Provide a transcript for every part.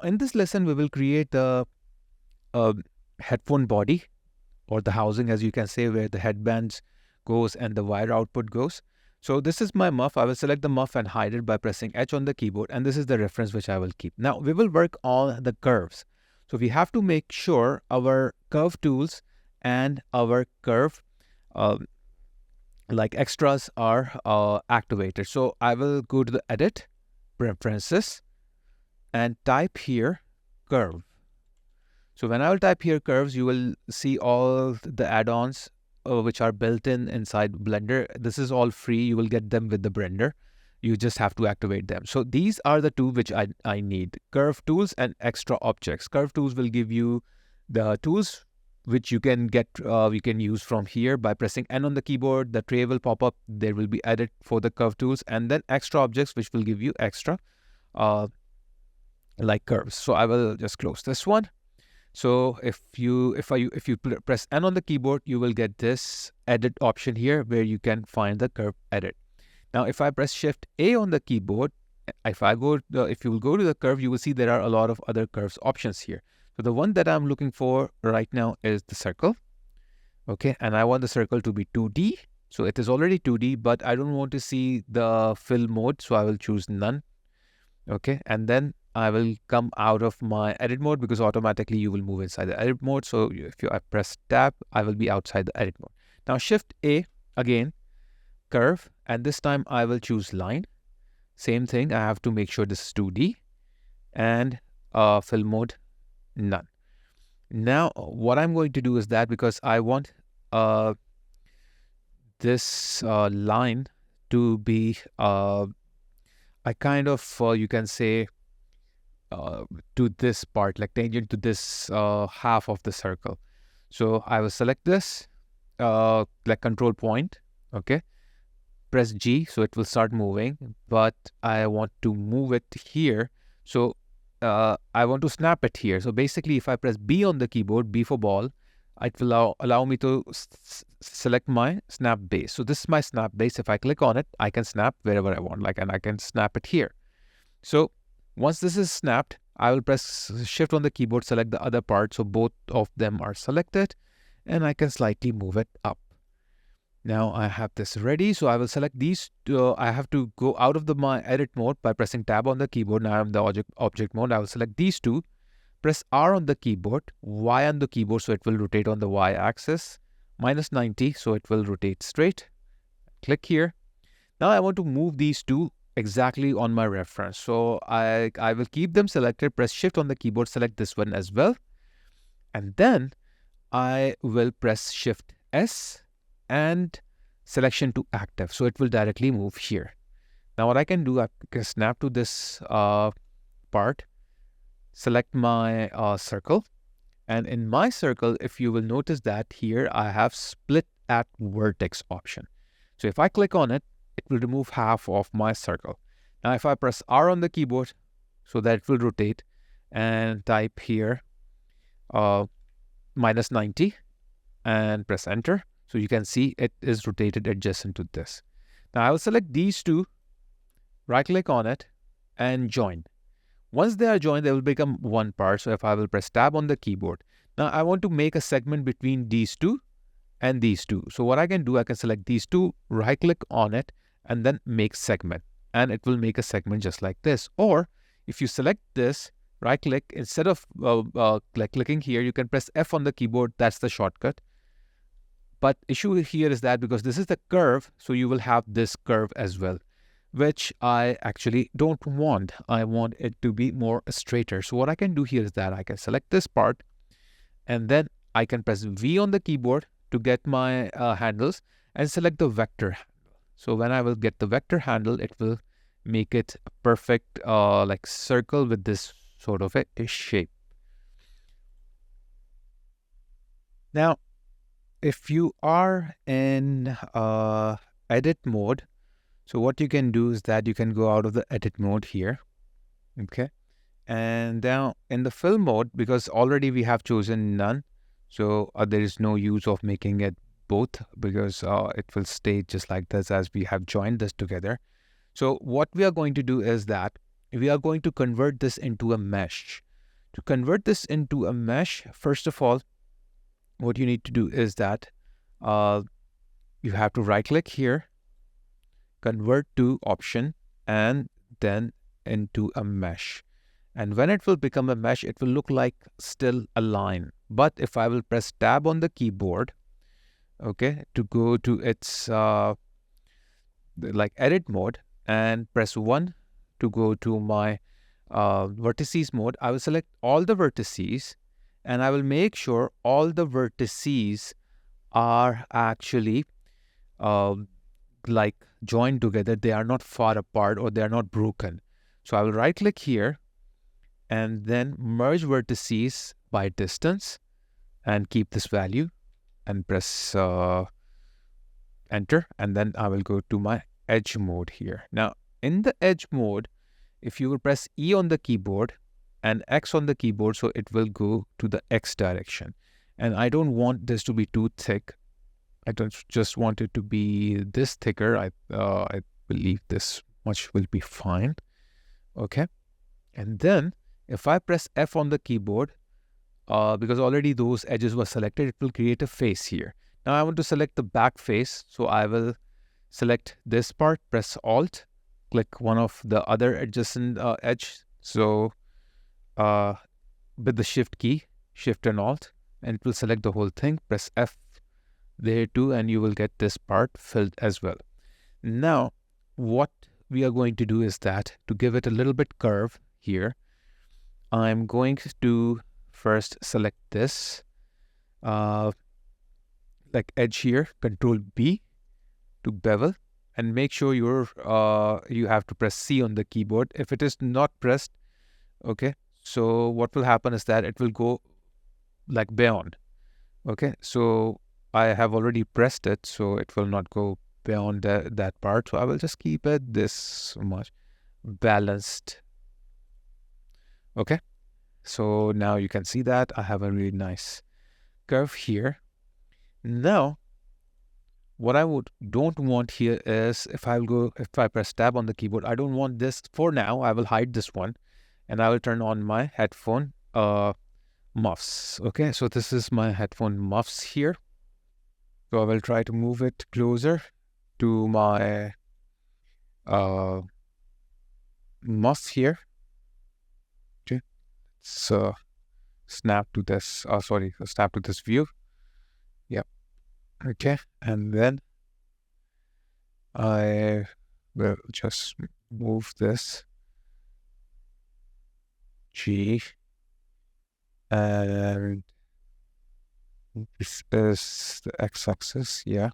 in this lesson, we will create the headphone body, or the housing, as you can say, where the headbands goes and the wire output goes. So this is my muff. I will select the muff and hide it by pressing H on the keyboard, and this is the reference which I will keep. Now we will work on the curves. So we have to make sure our curve tools and our curve like extras are activated. So I will go to the Edit, Preferences, and type here curve. So when I will type here curves, you will see all the add-ons which are built inside Blender. This is all free. You will get them with the Blender. You just have to activate them. So these are the two which I need: curve tools and extra objects. Curve tools will give you the tools which you can get, you can use from here by pressing N on the keyboard. The tray will pop up. There will be edit for the curve tools, and then extra objects which will give you extra like curves. So I will just close this one. So if you press N on the keyboard, you will get this edit option here where you can find the curve edit. Now, if I press Shift A on the keyboard, if you will go to the curve, you will see there are a lot of other curves options here. So the one that I'm looking for right now is the circle. Okay, and I want the circle to be 2D. So it is already 2D, but I don't want to see the fill mode, so I will choose none. Okay, and then I will come out of my edit mode, because automatically you will move inside the edit mode. So if I press tab, I will be outside the edit mode. Now Shift A again, curve, and this time I will choose line. Same thing, I have to make sure this is 2D, and fill mode none. Now what I'm going to do is that, because I want this line to be I kind of you can say to this part, like tangent to this half of the circle. So I will select this like control point. Okay, press G, so it will start moving, but I want to move it here. So I want to snap it here. So basically, if I press B on the keyboard, B for ball, it will allow me to select my snap base. So this is my snap base. If I click on it, I can snap wherever I want, and I can snap it here. So once this is snapped, I will press Shift on the keyboard, select the other part, so both of them are selected, and I can slightly move it up. Now I have this ready, so I will select these two. I have to go out of my edit mode by pressing tab on the keyboard. Now I'm in the object mode. I will select these two, press R on the keyboard, Y on the keyboard, so it will rotate on the Y axis, -90, so it will rotate straight. Click here. Now I want to move these two exactly on my reference. So I will keep them selected, press Shift on the keyboard, select this one as well. And then I will press Shift S and selection to active. So it will directly move here. Now what I can do, I can snap to this part, select my circle. And in my circle, if you will notice that here, I have split at vertex option. So if I click on it, it will remove half of my circle. Now if I press R on the keyboard, so that it will rotate, and type here -90 and press enter. So you can see it is rotated adjacent to this. Now I will select these two, right click on it, and join. Once they are joined, they will become one part. So if I will press tab on the keyboard, now I want to make a segment between these two and these two. So what I can do, I can select these two, right click on it, and then make segment, and it will make a segment just like this. Or if you select this, right click, instead of clicking here, you can press F on the keyboard. That's the shortcut. But issue here is that because this is the curve, so you will have this curve as well, which I actually don't want. I want it to be more straighter. So what I can do here is that I can select this part, and then I can press V on the keyboard to get my handles, and select the vector handle. So when I will get the vector handle, it will make it a perfect like circle with this sort of a shape. Now, if you are in edit mode, so what you can do is that you can go out of the edit mode here. Okay. And now in the fill mode, because already we have chosen none, so there is no use of making it both, because it will stay just like this as we have joined this together. So what we are going to do is that we are going to convert this into a mesh. To convert this into a mesh, first of all, what you need to do is that you have to right click here, convert to option, and then into a mesh. And when it will become a mesh, it will look like still a line. But if I will press tab on the keyboard, okay, to go to its like edit mode, and press 1 to go to my vertices mode, I will select all the vertices, and I will make sure all the vertices are actually like joined together. They are not far apart or they are not broken. So I will right click here and then merge vertices by distance and keep this value and press enter, and then I will go to my edge mode here. Now in the edge mode, if you will press E on the keyboard and X on the keyboard, so it will go to the X direction. And I don't want this to be too thick. I don't just want it to be this thicker. I believe this much will be fine. Okay. And then if I press F on the keyboard, because already those edges were selected, it will create a face here. Now I want to select the back face. So I will select this part, press Alt, click one of the other adjacent edge. So with the Shift key, Shift and Alt, and it will select the whole thing. Press F there too, and you will get this part filled as well. Now, what we are going to do is that to give it a little bit curve here, I'm going to first select this like edge here, Control B to bevel, and make sure you have to press C on the keyboard. If it is not pressed, okay, so what will happen is that it will go like beyond. Okay, so I have already pressed it, so it will not go beyond that part. So I will just keep it this much balanced. Okay, so now you can see that I have a really nice curve here. Now, what I don't want here is if I press tab on the keyboard, I don't want this for now. I will hide this one, and I will turn on my headphone muffs. Okay, so this is my headphone muffs here. So I will try to move it closer to my muffs here. Okay, so snap to this. Snap to this view. Yep. Okay, and then I will just move this G, and this is the x-axis. Yeah,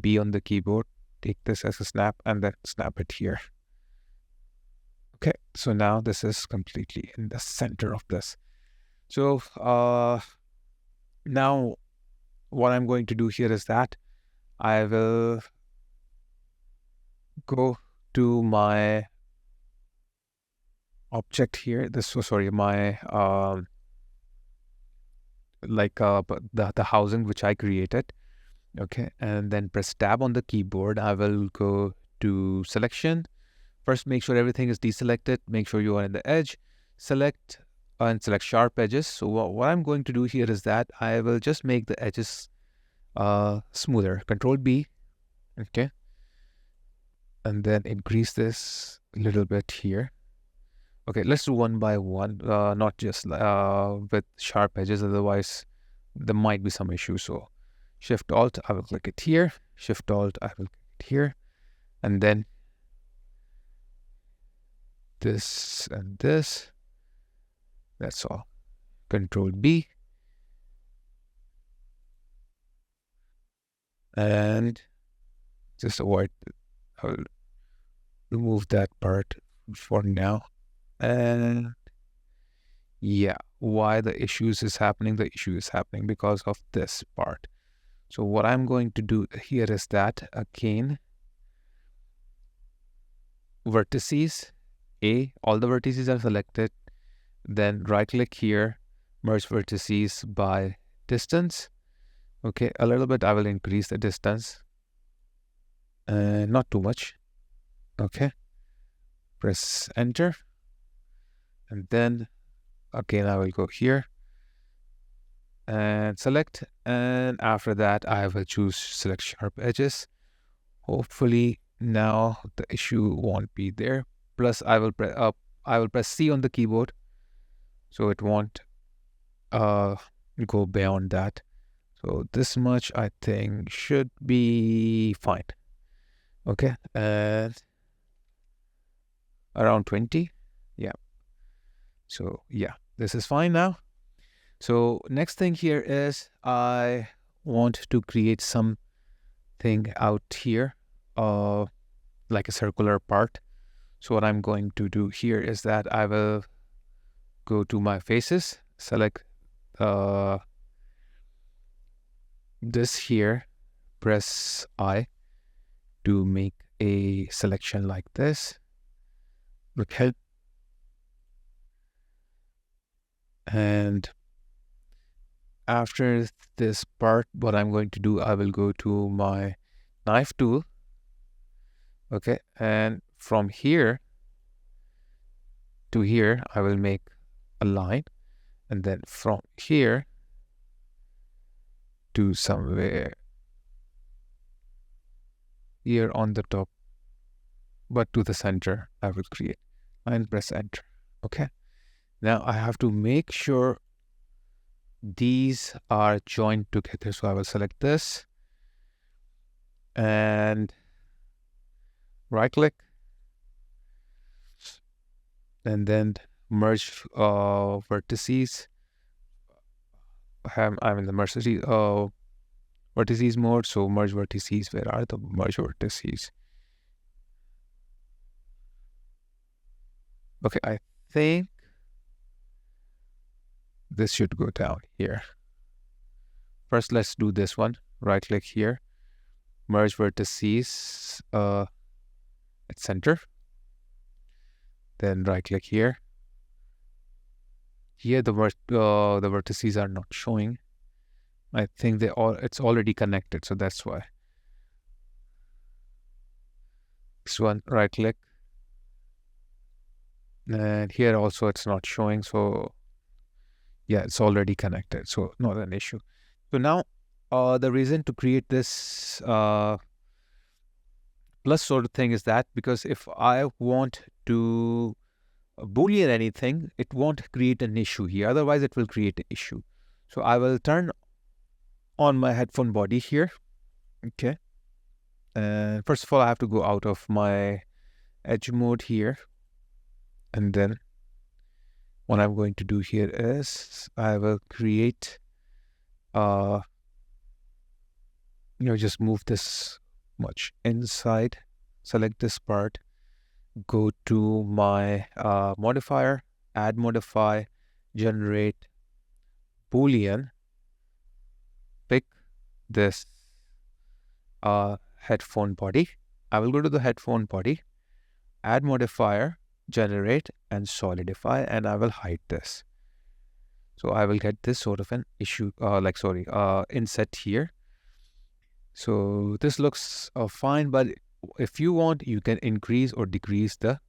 B on the keyboard. Take this as a snap and then snap it here. Okay, so now this is completely in the center of this. So now what I'm going to do here is that I will go to my object here. My the housing which I created. Okay, and then press tab on the keyboard. I will go to selection. First, make sure everything is deselected. Make sure you are in the edge. Select and select sharp edges. So what I'm going to do here is that I will just make the edges smoother. Control B. Okay, and then increase this a little bit here. Okay, let's do one by one, not just with sharp edges. Otherwise, there might be some issues. So Shift Alt, I will click it here. Shift Alt, I will click it here. And then this and this. That's all. Control B. And just avoid, I will remove that part for now. And yeah, why the issues is happening? The issue is happening because of this part. So what I'm going to do here is that again, vertices A, all the vertices are selected. Then right click here, merge vertices by distance. Okay, a little bit I will increase the distance. Not too much. Okay, press enter. And then Again, I will go here and select, and after that I will choose select sharp edges. Hopefully now the issue won't be there. Plus I will press C on the keyboard, so it won't go beyond that. So this much I think should be fine. Okay, and around 20. Yeah. So yeah, this is fine now. So next thing here is I want to create something out here, like a circular part. So what I'm going to do here is that I will go to my faces, select this here, press I to make a selection like this. Okay. And after this part, what I'm going to do, I will go to my knife tool. Okay. And from here to here, I will make a line. And then from here to somewhere here on the top, but to the center, I will create and press enter. Okay. Now I have to make sure these are joined together. So I will select this and right click and then merge vertices. I'm in the vertices mode. So merge vertices. Where are the merge vertices? Okay, I think this should go down here. First, let's do this one. Right click here, merge vertices at center. Then right click here. Here the vertices are not showing. I think it's already connected, so that's why. This one, right click. And here also it's not showing, so yeah, it's already connected, so not an issue. So now the reason to create this plus sort of thing is that because if I want to Boolean anything, it won't create an issue here. Otherwise, it will create an issue. So I will turn on my headphone body here. Okay. And first of all, I have to go out of my edge mode here. And then what I'm going to do here is I will create, just move this much inside, select this part, go to my modifier, add modify, generate Boolean, pick this headphone body. I will go to the headphone body, add modifier, generate and solidify, and I will hide this. So I will get this sort of an issue, inset here. So this looks fine, but if you want, you can increase or decrease the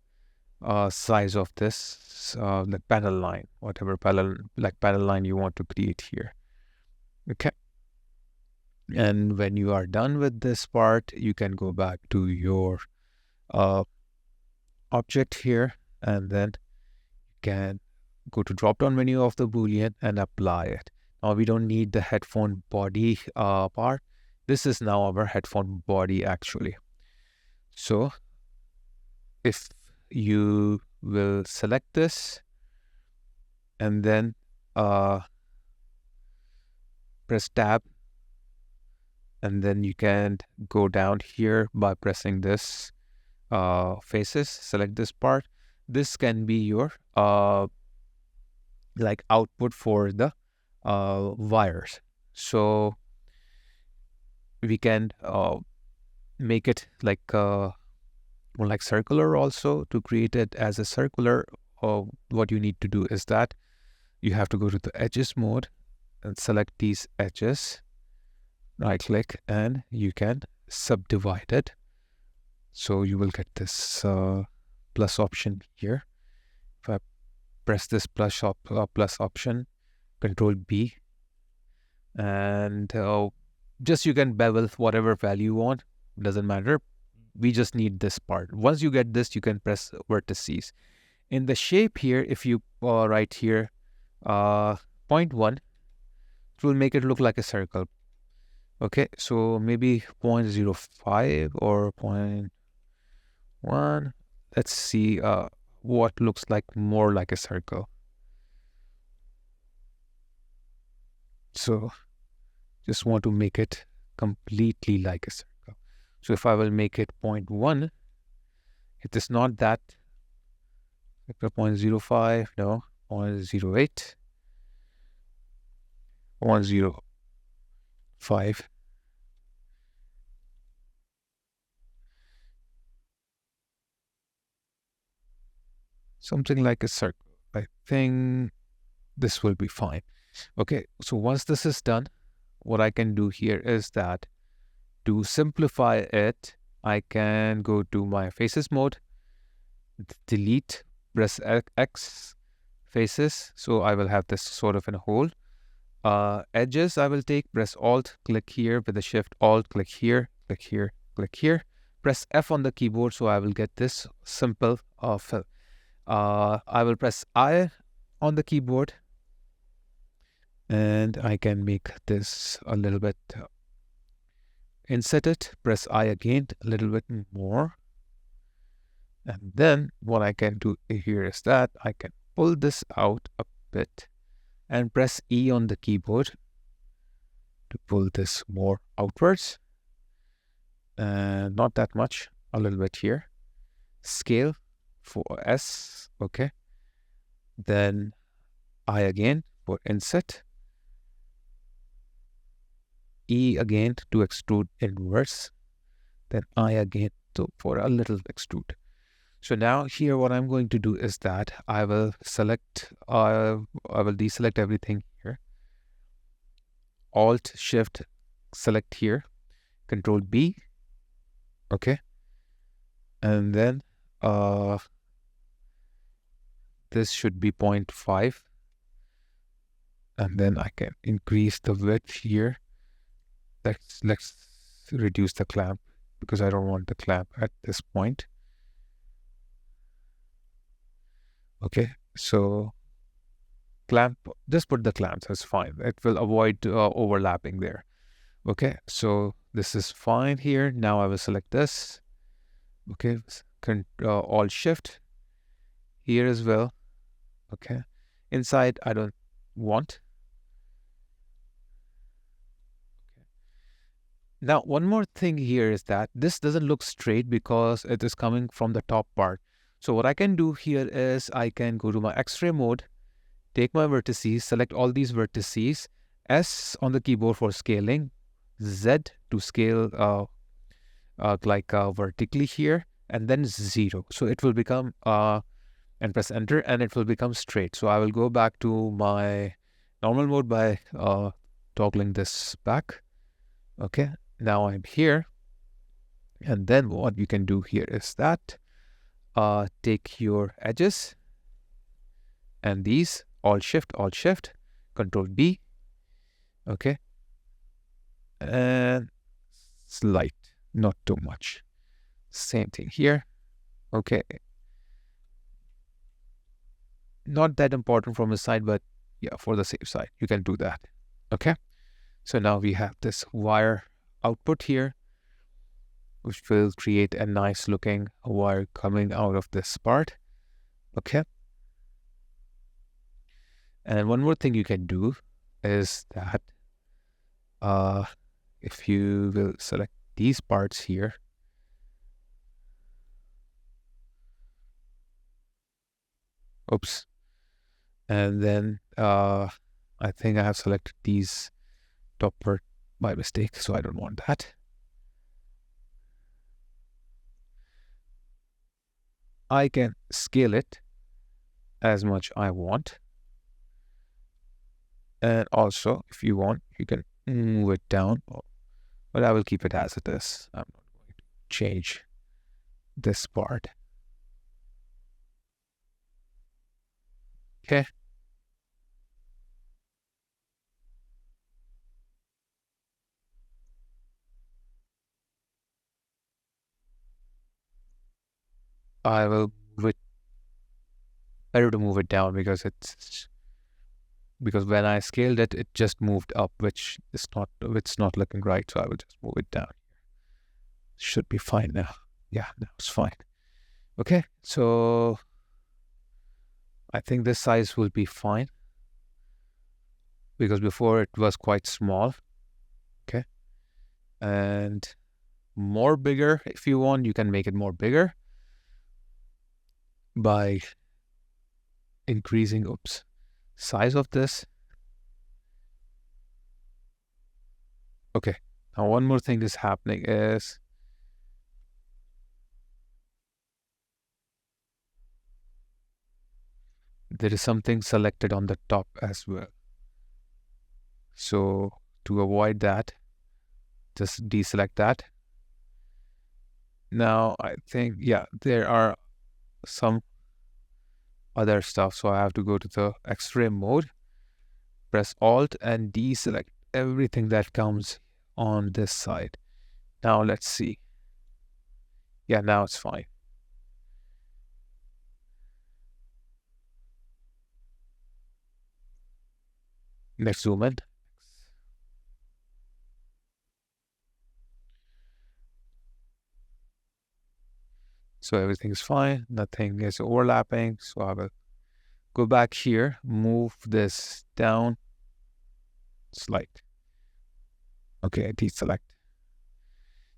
size of this panel line, whatever panel line you want to create here. Okay. And when you are done with this part, you can go back to your object here, and then you can go to drop down menu of the Boolean and apply it. Now we don't need the headphone body part. This is now our headphone body actually. So if you will select this and then press tab, and then you can go down here by pressing this faces, select this part. This can be your output for the wires. So we can make it more like circular also. To create it as a circular, what you need to do is that you have to go to the edges mode and select these edges, right click, and you can subdivide it. So you will get this plus option here. If I press this plus option, Control B, and just you can bevel whatever value you want, doesn't matter. We just need this part. Once you get this, you can press vertices. In the shape here, if you write here 0.1, it will make it look like a circle. Okay, so maybe 0.05 or 0.1. Let's see what looks like more like a circle. So just want to make it completely like a circle. So if I will make it 0.1, it is not that. 0.05, no, 0.08, 0.05. Something like a circle. I think this will be fine. Okay, so once this is done, what I can do here is that to simplify it, I can go to my faces mode, delete, press X, faces. So I will have this sort of in a hole. Edges I will take, press Alt, click here with the Shift, Alt, click here, click here, click here. Press F on the keyboard, so I will get this simple fill. I will press I on the keyboard, and I can make this a little bit, insert it, press I again, a little bit more. And then what I can do here is that I can pull this out a bit and press E on the keyboard to pull this more outwards. Not that much, a little bit here. Scale for S, okay. Then I again for insert. E again to extrude inwards. Then I again for a little extrude. So now here what I'm going to do is that I will select, I will deselect everything here. Alt Shift select here, Control B, okay. And then this should be 0.5. And then I can increase the width here. Let's reduce the clamp because I don't want the clamp at this point. Okay, so clamp, just put the clamps, that's fine. It will avoid overlapping there. Okay, so this is fine here. Now I will select this. Okay, Alt Shift here as well. Okay, inside I don't want. Okay. Now one more thing here is that this doesn't look straight because it is coming from the top part. So what I can do here is I can go to my X-ray mode, take my vertices, select all these vertices, S on the keyboard for scaling, Z to scale vertically here, and then 0. So it will become, and press enter, and it will become straight. So I will go back to my normal mode by toggling this back. Okay, now I'm here. And then what you can do here is that take your edges and these, Alt Shift, Control B, okay, and slight, not too much. Same thing here, okay. Not that important from the side, but yeah, for the safe side, you can do that, okay. So now we have this wire output here, which will create a nice looking wire coming out of this part, okay. And one more thing you can do is that if you will select these parts here, oops, and then I think I have selected these top part by mistake, so I don't want that. I can scale it as much I want. And also, if you want, you can move it down, but I will keep it as it is. I'm not going to change this part. Okay. I will move it, better to move it down because when I scaled it, it just moved up, which is not, it's not looking right. So I will just move it down. Should be fine now. Yeah, now it's fine. Okay, so I think this size will be fine because before it was quite small. Okay, and more bigger if you want, you can make it more bigger by increasing, oops, size of this. Okay, now one more thing is happening is there is something selected on the top as well. So to avoid that, just deselect that. Now I think, yeah, there are some other stuff. So I have to go to the X-ray mode, press Alt and deselect everything that comes on this side. Now let's see. Yeah, now it's fine. Next zoom in. So everything's fine. Nothing is overlapping. So I will go back here, move this down, slide. Okay, deselect.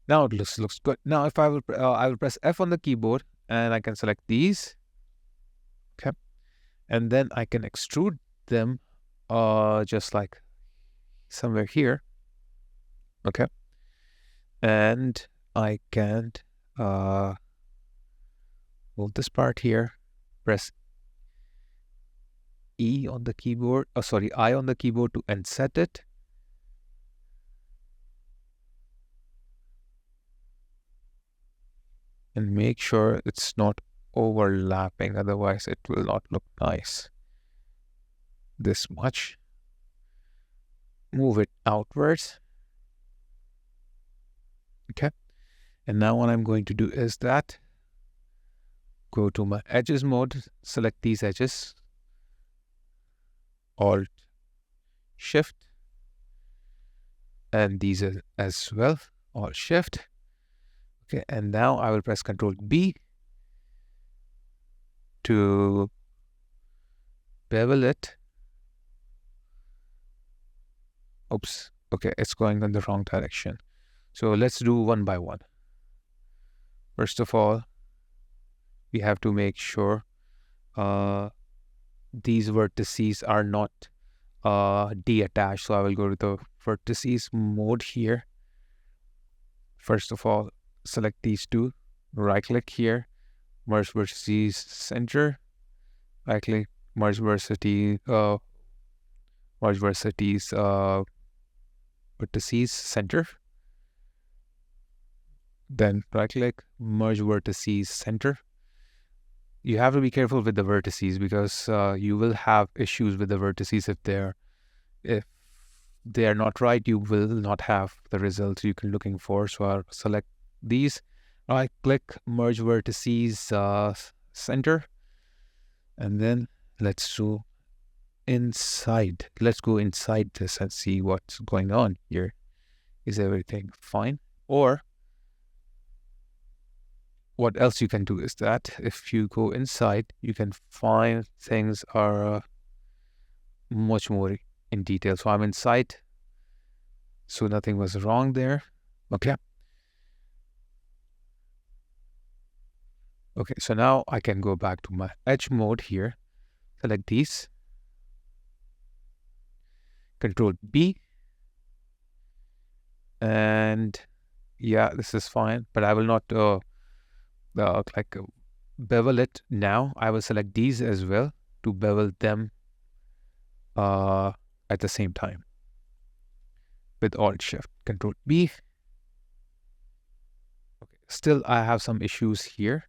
Now it looks good. Now if I will press F on the keyboard and I can select these. Okay, and then I can extrude them, just like somewhere here. Okay, and I can move this part here. Press E on the keyboard. Oh, sorry, I on the keyboard to unset it. And make sure it's not overlapping, otherwise it will not look nice. This much. Move it outwards. Okay. And now what I'm going to do is that go to my edges mode, select these edges, Alt Shift, and these as well, Alt Shift. Okay, and now I will press Control B to bevel it. Oops, okay, it's going in the wrong direction. So let's do one by one. First of all, we have to make sure these vertices are not detached. So I will go to the vertices mode here. First of all, select these two, right click here, merge vertices center, right click, merge vertices, vertices center. Then right click, merge vertices center. You have to be careful with the vertices because you will have issues with the vertices if they are not right, you will not have the results you're looking for. So I'll select these, right click, merge vertices center, and then let's do inside. Let's go inside this and see what's going on here. Is everything fine? Or what else you can do is that if you go inside, you can find things are much more in detail. So I'm inside, so nothing was wrong there. Okay. Okay, so now I can go back to my edge mode here, select these, Control B, and yeah, this is fine, but I will not like bevel it now. I will select these as well to bevel them at the same time with Alt Shift, Control B. Okay, still I have some issues here.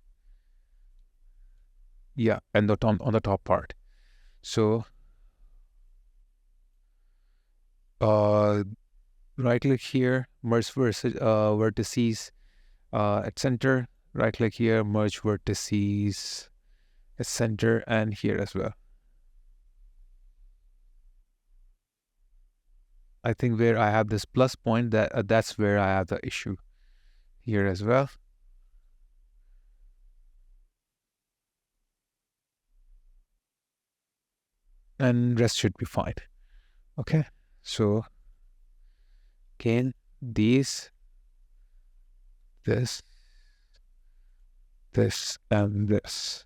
Yeah, and on the top part. So uh, right click here, merge vertices at center. Right click here, merge vertices at center, and here as well. I think where I have this plus point, that's where I have the issue here as well. And rest should be fine. Okay, so again, this, and this.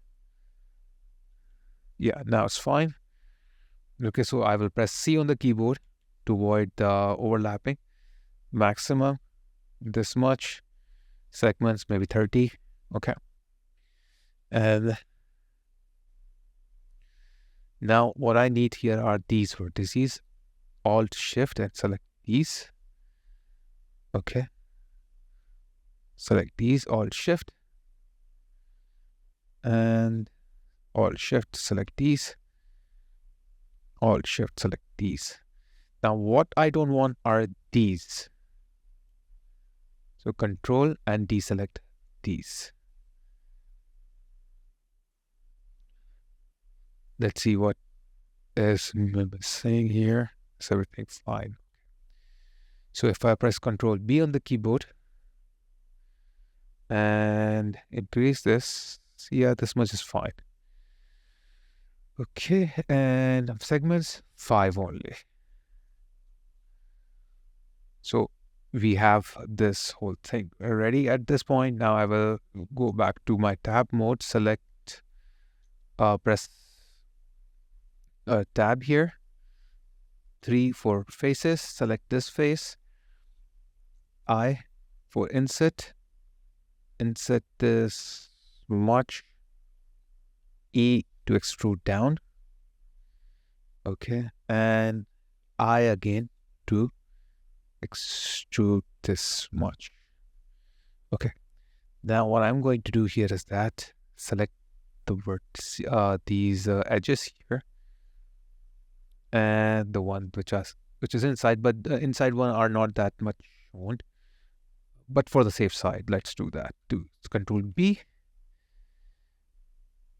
Yeah, now it's fine. Okay, so I will press C on the keyboard to avoid the overlapping. Maximum, this much. Segments, maybe 30. Okay. And now what I need here are these vertices. Alt Shift and select these. Okay. Select these, Alt Shift. And Alt Shift, select these. Alt Shift, select these. Now what I don't want are these. So Control and deselect these. Let's see what is missing here. Is everything fine? So if I press Control B on the keyboard and increase this, yeah, this much is fine. Okay, and segments 5 only. So we have this whole thing already at this point. Now I will go back to my tab mode, select, press tab here, 3 for faces, select this face, I for insert this much, E to extrude down, okay, and I again to extrude this much. Okay, now what I'm going to do here is that select the these edges here, and the one which is inside, but the inside one are not that much shown. But for the safe side, let's do that. Do Control B,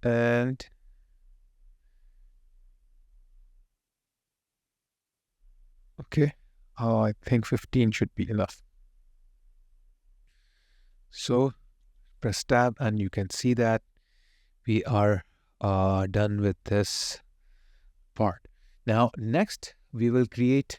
and okay, I think 15 should be enough. So press tab, and you can see that we are done with this part. Now next we will create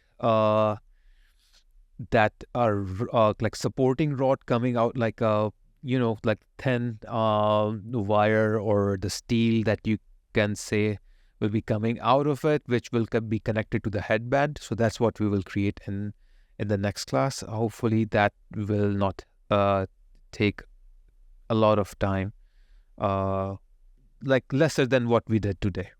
that like supporting rod coming out, like like thin wire or the steel that you can say will be coming out of it, which will be connected to the headband. So that's what we will create in the next class. Hopefully that will not take a lot of time, like lesser than what we did today.